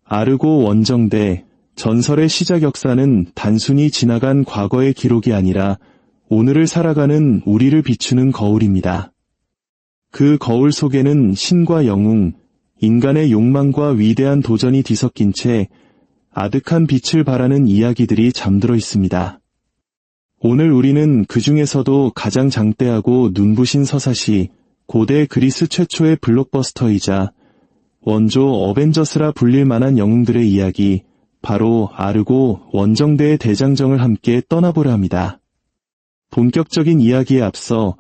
아르고 원정대, 전설의 시작 역사는 단순히 지나간 과거의 기록이 아니라 오늘을 살아가는 우리를 비추는 거울입니다. 그 거울 속에는 신과 영웅, 인간의 욕망과 위대한 도전이 뒤섞인 채 아득한 빛을 발하는 이야기들이 잠들어 있습니다. 오늘 우리는 그 중에서도 가장 장대하고 눈부신 서사시, 고대 그리스 최초의 블록버스터이자 원조 어벤져스라 불릴 만한 영웅들의 이야기, 바로 아르고 원정대의 대장정을 함께 떠나보려 합니다. 본격적인 이야기에 앞서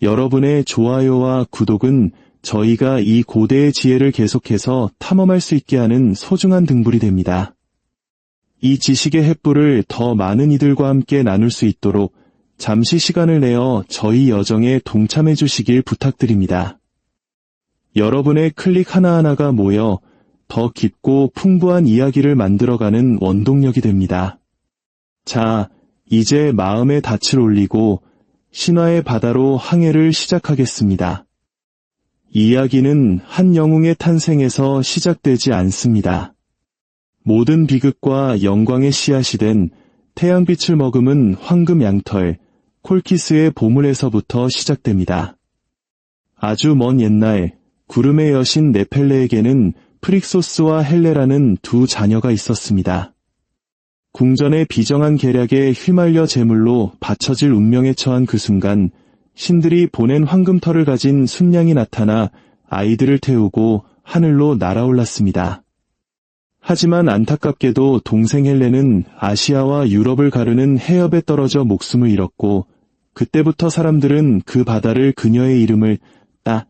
여러분의 좋아요와 구독은 저희가 이 고대의 지혜를 계속해서 탐험할 수 있게 하는 소중한 등불이 됩니다. 이 지식의 횃불을 더 많은 이들과 함께 나눌 수 있도록 잠시 시간을 내어 저희 여정에 동참해 주시길 부탁드립니다. 여러분의 클릭 하나하나가 모여 더 깊고 풍부한 이야기를 만들어가는 원동력이 됩니다. 자, 이제 마음의 닻을 올리고 신화의 바다로 항해를 시작하겠습니다. 이야기는 한 영웅의 탄생에서 시작되지 않습니다. 모든 비극과 영광의 씨앗이 된 태양빛을 머금은 황금 양털, 콜키스의 보물에서부터 시작됩니다. 아주 먼 옛날, 구름의 여신 네펠레에게는 프릭소스와 헬레라는 두 자녀가 있었습니다. 궁전의 비정한 계략에 휘말려 제물로 바쳐질 운명에 처한 그 순간 신들이 보낸 황금털을 가진 순양이 나타나 아이들을 태우고 하늘로 날아올랐습니다. 하지만 안타깝게도 동생 헬레는 아시아와 유럽을 가르는 해협에 떨어져 목숨을 잃었고 그때부터 사람들은 그 바다를 그녀의 이름을 따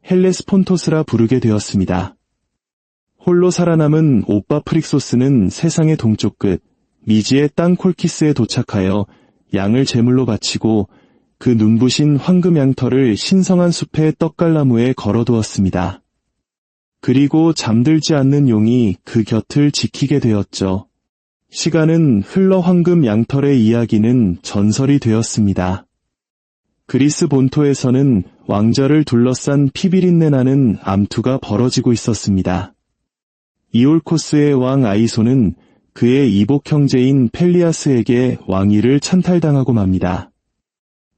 헬레스폰토스라 부르게 되었습니다. 홀로 살아남은 오빠 프릭소스는 세상의 동쪽 끝 미지의 땅 콜키스에 도착하여 양을 제물로 바치고 그 눈부신 황금 양털을 신성한 숲의 떡갈나무에 걸어두었습니다. 그리고 잠들지 않는 용이 그 곁을 지키게 되었죠. 시간은 흘러 황금 양털의 이야기는 전설이 되었습니다. 그리스 본토에서는 왕자를 둘러싼 피비린내 나는 암투가 벌어지고 있었습니다. 이올코스의 왕 아이소는 그의 이복 형제인 펠리아스에게 왕위를 찬탈당하고 맙니다.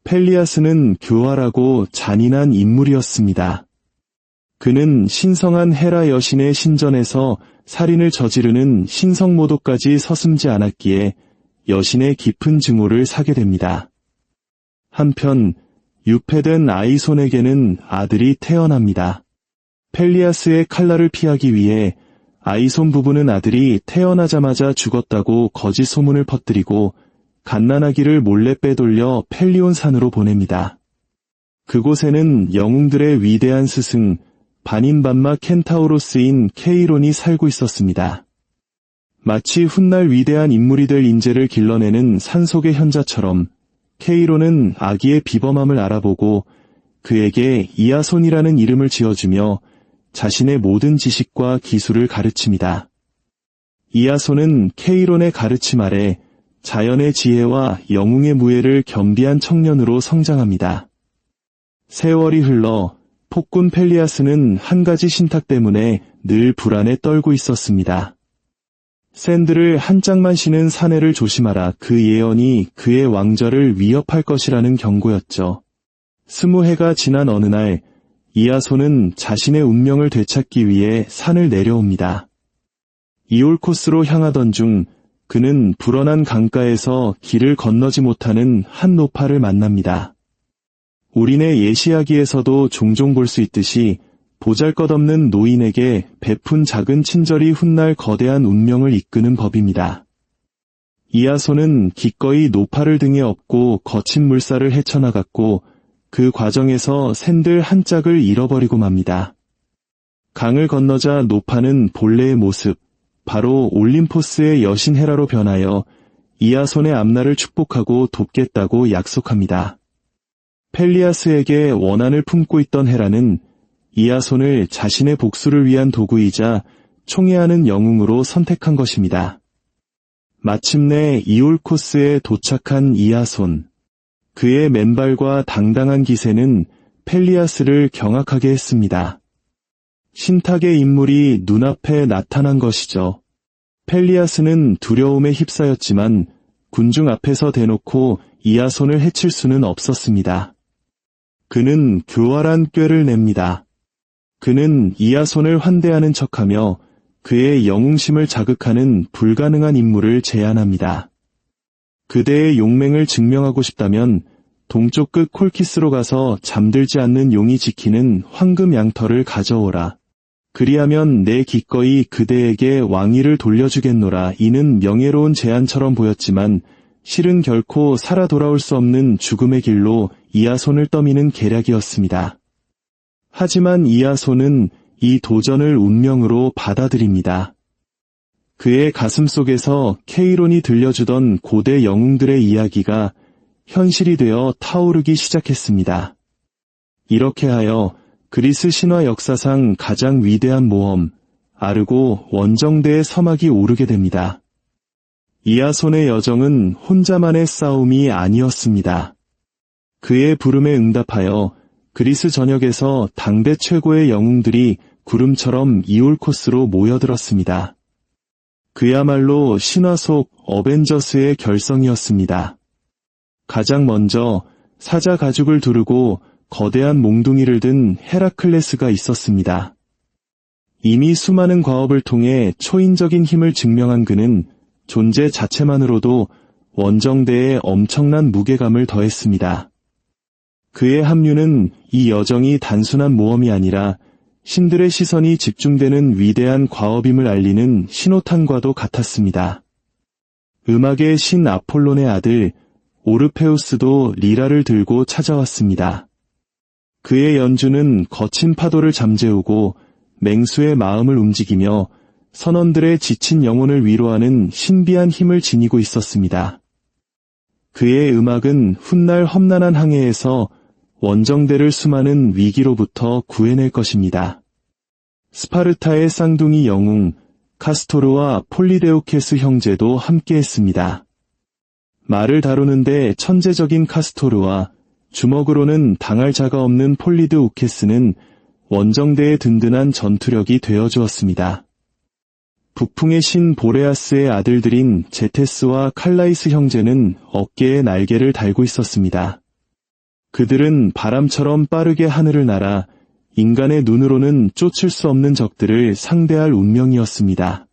펠리아스는 교활하고 잔인한 인물이었습니다. 그는 신성한 헤라 여신의 신전에서 살인을 저지르는 신성모독까지 서슴지 않았기에 여신의 깊은 증오를 사게 됩니다. 한편 유폐된 아이손에게는 아들이 태어납니다. 펠리아스의 칼날을 피하기 위해 아이손 부부는 아들이 태어나자마자 죽었다고 거짓 소문을 퍼뜨리고 갓난아기를 몰래 빼돌려 펠리온 산으로 보냅니다. 그곳에는 영웅들의 위대한 스승 반인반마 켄타우로스인 케이론이 살고 있었습니다. 마치 훗날 위대한 인물이 될 인재를 길러내는 산속의 현자처럼 케이론은 아기의 비범함을 알아보고 그에게 이아손이라는 이름을 지어주며 자신의 모든 지식과 기술을 가르칩니다. 이아손은 케이론의 가르침 아래 자연의 지혜와 영웅의 무예를 겸비한 청년으로 성장합니다. 세월이 흘러 폭군 펠리아스는 한 가지 신탁 때문에 늘 불안에 떨고 있었습니다. 샌들을 한 짝만 쉬는 사내를 조심하라. 그 예언이 그의 왕좌를 위협할 것이라는 경고였죠. 20해가 지난 어느 날 이아손은 자신의 운명을 되찾기 위해 산을 내려옵니다. 이올코스로 향하던 중 그는 불어난 강가에서 길을 건너지 못하는 한 노파를 만납니다. 우리네 예시야기에서도 종종 볼 수 있듯이 보잘것없는 노인에게 베푼 작은 친절이 훗날 거대한 운명을 이끄는 법입니다. 이아손은 기꺼이 노파를 등에 업고 거친 물살을 헤쳐나갔고 그 과정에서 샌들 한 짝을 잃어버리고 맙니다. 강을 건너자 노파는 본래의 모습, 바로 올림포스의 여신 헤라로 변하여 이아손의 앞날을 축복하고 돕겠다고 약속합니다. 펠리아스에게 원한을 품고 있던 헤라는 이아손을 자신의 복수를 위한 도구이자 총애하는 영웅으로 선택한 것입니다. 마침내 이올코스에 도착한 이아손. 그의 맨발과 당당한 기세는 펠리아스를 경악하게 했습니다. 신탁의 인물이 눈앞에 나타난 것이죠. 펠리아스는 두려움에 휩싸였지만 군중 앞에서 대놓고 이아손을 해칠 수는 없었습니다. 그는 교활한 꾀를 냅니다. 그는 이아손을 환대하는 척하며 그의 영웅심을 자극하는 불가능한 임무를 제안합니다. 그대의 용맹을 증명하고 싶다면 동쪽 끝 콜키스로 가서 잠들지 않는 용이 지키는 황금 양털을 가져오라. 그리하면 내 기꺼이 그대에게 왕위를 돌려주겠노라. 이는 명예로운 제안처럼 보였지만 실은 결코 살아 돌아올 수 없는 죽음의 길로 이아손을 떠미는 계략이었습니다. 하지만 이아손은 이 도전을 운명으로 받아들입니다. 그의 가슴 속에서 케이론이 들려주던 고대 영웅들의 이야기가 현실이 되어 타오르기 시작했습니다. 이렇게 하여 그리스 신화 역사상 가장 위대한 모험, 아르고 원정대의 서막이 오르게 됩니다. 이아손의 여정은 혼자만의 싸움이 아니었습니다. 그의 부름에 응답하여 그리스 전역에서 당대 최고의 영웅들이 구름처럼 이올코스로 모여들었습니다. 그야말로 신화 속 어벤져스의 결성이었습니다. 가장 먼저 사자 가죽을 두르고 거대한 몽둥이를 든 헤라클레스가 있었습니다. 이미 수많은 과업을 통해 초인적인 힘을 증명한 그는 존재 자체만으로도 원정대에 엄청난 무게감을 더했습니다. 그의 합류는 이 여정이 단순한 모험이 아니라 신들의 시선이 집중되는 위대한 과업임을 알리는 신호탄과도 같았습니다. 음악의 신 아폴론의 아들 오르페우스도 리라를 들고 찾아왔습니다. 그의 연주는 거친 파도를 잠재우고 맹수의 마음을 움직이며 선원들의 지친 영혼을 위로하는 신비한 힘을 지니고 있었습니다. 그의 음악은 훗날 험난한 항해에서 원정대를 수많은 위기로부터 구해낼 것입니다. 스파르타의 쌍둥이 영웅 카스토르와 폴리데오케스 형제도 함께했습니다. 말을 다루는데 천재적인 카스토르와 주먹으로는 당할 자가 없는 폴리드 우케스는 원정대의 든든한 전투력이 되어주었습니다. 북풍의 신 보레아스의 아들들인 제테스와 칼라이스 형제는 어깨에 날개를 달고 있었습니다. 그들은 바람처럼 빠르게 하늘을 날아 인간의 눈으로는 쫓을 수 없는 적들을 상대할 운명이었습니다.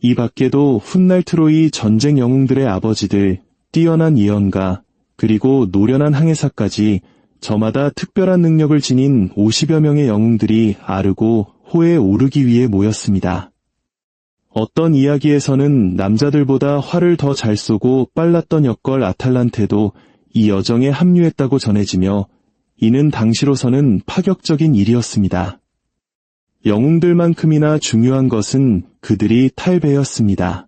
이 밖에도 훗날 트로이 전쟁 영웅들의 아버지들, 뛰어난 예언가, 그리고 노련한 항해사까지 저마다 특별한 능력을 지닌 50여 명의 영웅들이 아르고 호에 오르기 위해 모였습니다. 어떤 이야기에서는 남자들보다 활을 더 잘 쏘고 빨랐던 역걸 아탈란테도 이 여정에 합류했다고 전해지며 이는 당시로서는 파격적인 일이었습니다. 영웅들만큼이나 중요한 것은 그들이 탈배였습니다.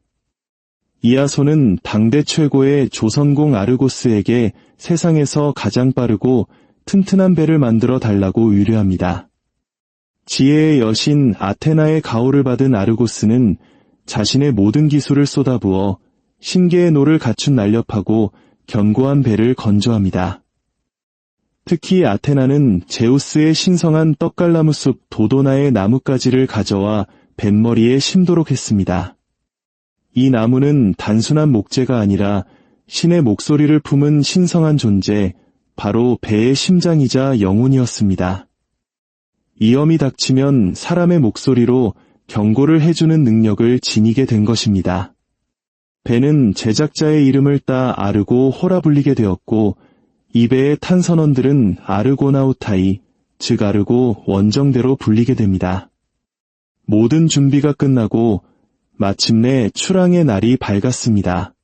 이아손은 당대 최고의 조선공 아르고스에게 세상에서 가장 빠르고 튼튼한 배를 만들어 달라고 의뢰합니다. 지혜의 여신 아테나의 가호를 받은 아르고스는 자신의 모든 기술을 쏟아부어 신계의 노를 갖춘 날렵하고 견고한 배를 건조합니다. 특히 아테나는 제우스의 신성한 떡갈나무숲 도도나의 나뭇가지를 가져와 뱃머리에 심도록 했습니다. 이 나무는 단순한 목재가 아니라 신의 목소리를 품은 신성한 존재, 바로 배의 심장이자 영혼이었습니다. 위험이 닥치면 사람의 목소리로 경고를 해주는 능력을 지니게 된 것입니다. 배는 제작자의 이름을 따 아르고 호라 불리게 되었고 이 배의 탄 선원들은 아르고나우타이, 즉 아르고 원정대로 불리게 됩니다. 모든 준비가 끝나고 마침내 출항의 날이 밝았습니다.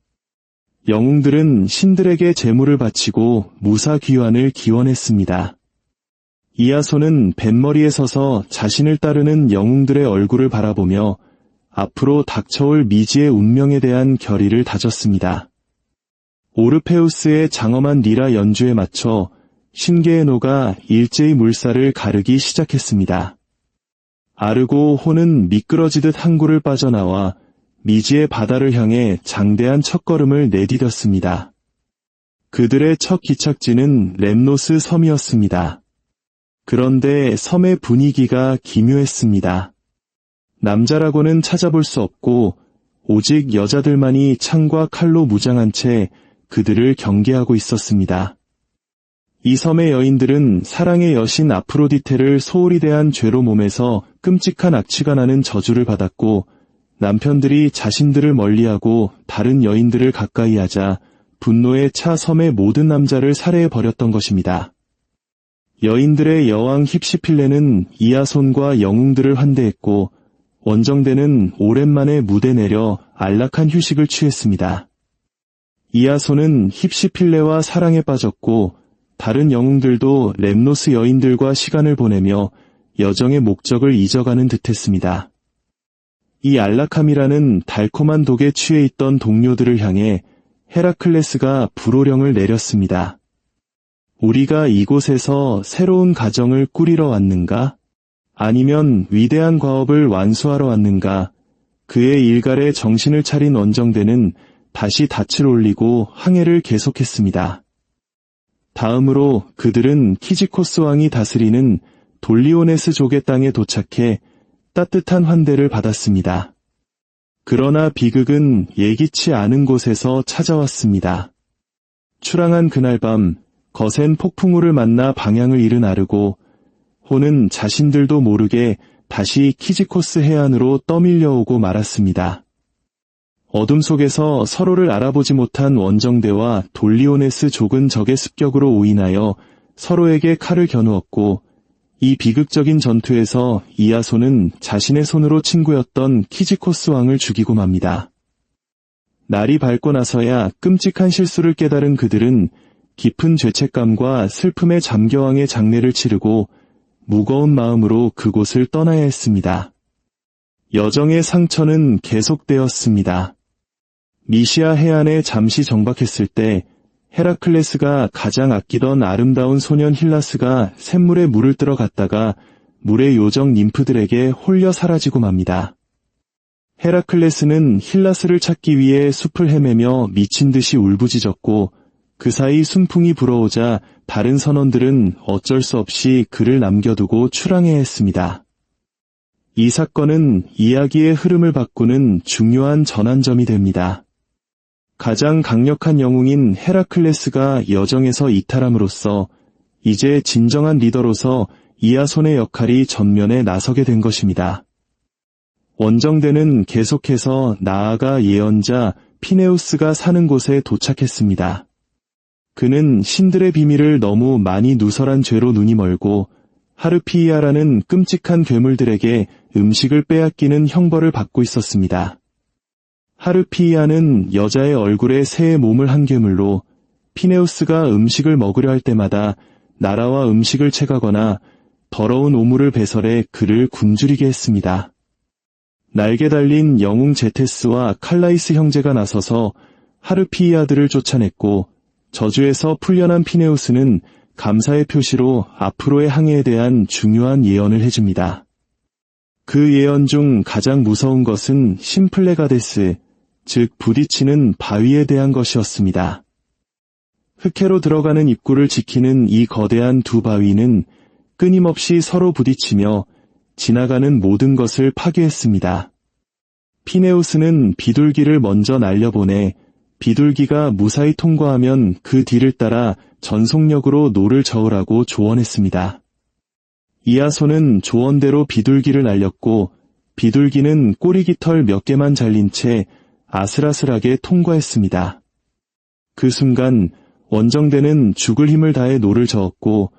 영웅들은 신들에게 제물을 바치고 무사귀환을 기원했습니다. 이아손은 뱃머리에 서서 자신을 따르는 영웅들의 얼굴을 바라보며 앞으로 닥쳐올 미지의 운명에 대한 결의를 다졌습니다. 오르페우스의 장엄한 리라 연주에 맞춰 신계의 노가 일제히 물살을 가르기 시작했습니다. 아르고 호는 미끄러지듯 항구를 빠져나와 미지의 바다를 향해 장대한 첫걸음을 내디뎠습니다. 그들의 첫 기착지는 렘노스 섬이었습니다. 그런데 섬의 분위기가 기묘했습니다. 남자라고는 찾아볼 수 없고 오직 여자들만이 창과 칼로 무장한 채 그들을 경계하고 있었습니다. 이 섬의 여인들은 사랑의 여신 아프로디테를 소홀히 대한 죄로 몸에서 끔찍한 악취가 나는 저주를 받았고, 남편들이 자신들을 멀리하고 다른 여인들을 가까이 하자 분노에 차 섬의 모든 남자를 살해해버렸던 것입니다. 여인들의 여왕 힙시필레는 이아손과 영웅들을 환대했고, 원정대는 오랜만에 무대 내려 안락한 휴식을 취했습니다. 이아손은 힙시필레와 사랑에 빠졌고, 다른 영웅들도 렘노스 여인들과 시간을 보내며 여정의 목적을 잊어가는 듯했습니다. 이 안락함이라는 달콤한 독에 취해 있던 동료들을 향해 헤라클레스가 불호령을 내렸습니다. 우리가 이곳에서 새로운 가정을 꾸리러 왔는가? 아니면 위대한 과업을 완수하러 왔는가? 그의 일갈에 정신을 차린 원정대는 다시 닻을 올리고 항해를 계속했습니다. 다음으로 그들은 키지코스 왕이 다스리는 돌리오네스족의 땅에 도착해 따뜻한 환대를 받았습니다. 그러나 비극은 예기치 않은 곳에서 찾아왔습니다. 추랑한 그날 밤, 거센 폭풍우를 만나 방향을 잃은 아르고, 호는 자신들도 모르게 다시 키지코스 해안으로 떠밀려오고 말았습니다. 어둠 속에서 서로를 알아보지 못한 원정대와 돌리오네스 족은 적의 습격으로 오인하여 서로에게 칼을 겨누었고, 이 비극적인 전투에서 이아손은 자신의 손으로 친구였던 키지코스 왕을 죽이고 맙니다. 날이 밝고 나서야 끔찍한 실수를 깨달은 그들은 깊은 죄책감과 슬픔에 잠겨왕의 장례를 치르고 무거운 마음으로 그곳을 떠나야 했습니다. 여정의 상처는 계속되었습니다. 미시아 해안에 잠시 정박했을 때 헤라클레스가 가장 아끼던 아름다운 소년 힐라스가 샘물에 물을 뜨러 갔다가 물의 요정 님프들에게 홀려 사라지고 맙니다. 헤라클레스는 힐라스를 찾기 위해 숲을 헤매며 미친 듯이 울부짖었고, 그 사이 순풍이 불어오자 다른 선원들은 어쩔 수 없이 그를 남겨두고 출항해야 했습니다. 이 사건은 이야기의 흐름을 바꾸는 중요한 전환점이 됩니다. 가장 강력한 영웅인 헤라클레스가 여정에서 이탈함으로써 이제 진정한 리더로서 이아손의 역할이 전면에 나서게 된 것입니다. 원정대는 계속해서 나아가 예언자 피네우스가 사는 곳에 도착했습니다. 그는 신들의 비밀을 너무 많이 누설한 죄로 눈이 멀고 하르피이아라는 끔찍한 괴물들에게 음식을 빼앗기는 형벌을 받고 있었습니다. 하르피이아는 여자의 얼굴에 새의 몸을 한 괴물로 피네우스가 음식을 먹으려 할 때마다 나라와 음식을 채가거나 더러운 오물을 배설해 그를 굶주리게 했습니다. 날개 달린 영웅 제테스와 칼라이스 형제가 나서서 하르피이아들을 쫓아냈고, 저주에서 풀려난 피네우스는 감사의 표시로 앞으로의 항해에 대한 중요한 예언을 해줍니다. 그 예언 중 가장 무서운 것은 심플레가데스, 즉 부딪히는 바위에 대한 것이었습니다. 흑해로 들어가는 입구를 지키는 이 거대한 두 바위는 끊임없이 서로 부딪히며 지나가는 모든 것을 파괴했습니다. 피네우스는 비둘기를 먼저 날려보내 비둘기가 무사히 통과하면 그 뒤를 따라 전속력으로 노를 저으라고 조언했습니다. 이아손은 조언대로 비둘기를 날렸고, 비둘기는 꼬리깃털 몇 개만 잘린 채 아슬아슬하게 통과했습니다. 그 순간 원정대는 죽을 힘을 다해 노를 저었고,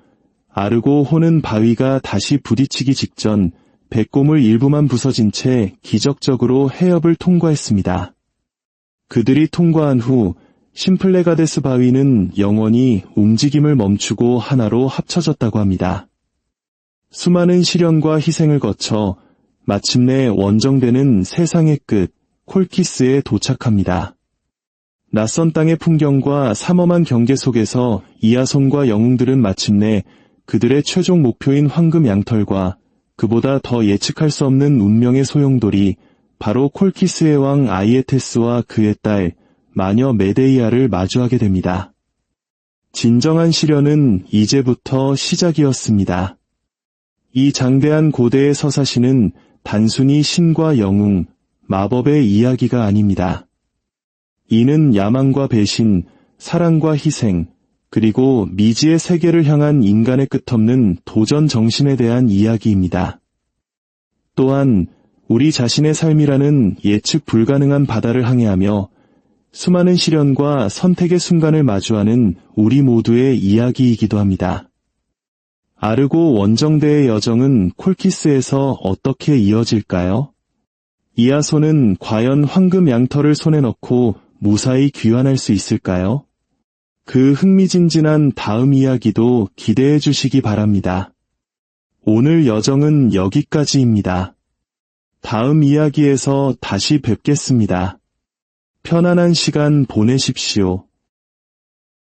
아르고 호는 바위가 다시 부딪히기 직전 배꼽물 일부만 부서진 채 기적적으로 해협을 통과했습니다. 그들이 통과한 후 심플레가데스 바위는 영원히 움직임을 멈추고 하나로 합쳐졌다고 합니다. 수많은 시련과 희생을 거쳐 마침내 원정대는 세상의 끝, 콜키스에 도착합니다. 낯선 땅의 풍경과 삼엄한 경계 속에서 이아손과 영웅들은 마침내 그들의 최종 목표인 황금 양털과 그보다 더 예측할 수 없는 운명의 소용돌이 바로 콜키스의 왕 아이에테스와 그의 딸 마녀 메데이아를 마주하게 됩니다. 진정한 시련은 이제부터 시작이었습니다. 이 장대한 고대의 서사시는 단순히 신과 영웅, 마법의 이야기가 아닙니다. 이는 야망과 배신, 사랑과 희생, 그리고 미지의 세계를 향한 인간의 끝없는 도전 정신에 대한 이야기입니다. 또한 우리 자신의 삶이라는 예측 불가능한 바다를 항해하며 수많은 시련과 선택의 순간을 마주하는 우리 모두의 이야기이기도 합니다. 아르고 원정대의 여정은 콜키스에서 어떻게 이어질까요? 이아손은 과연 황금 양털을 손에 넣고 무사히 귀환할 수 있을까요? 그 흥미진진한 다음 이야기도 기대해 주시기 바랍니다. 오늘 여정은 여기까지입니다. 다음 이야기에서 다시 뵙겠습니다. 편안한 시간 보내십시오.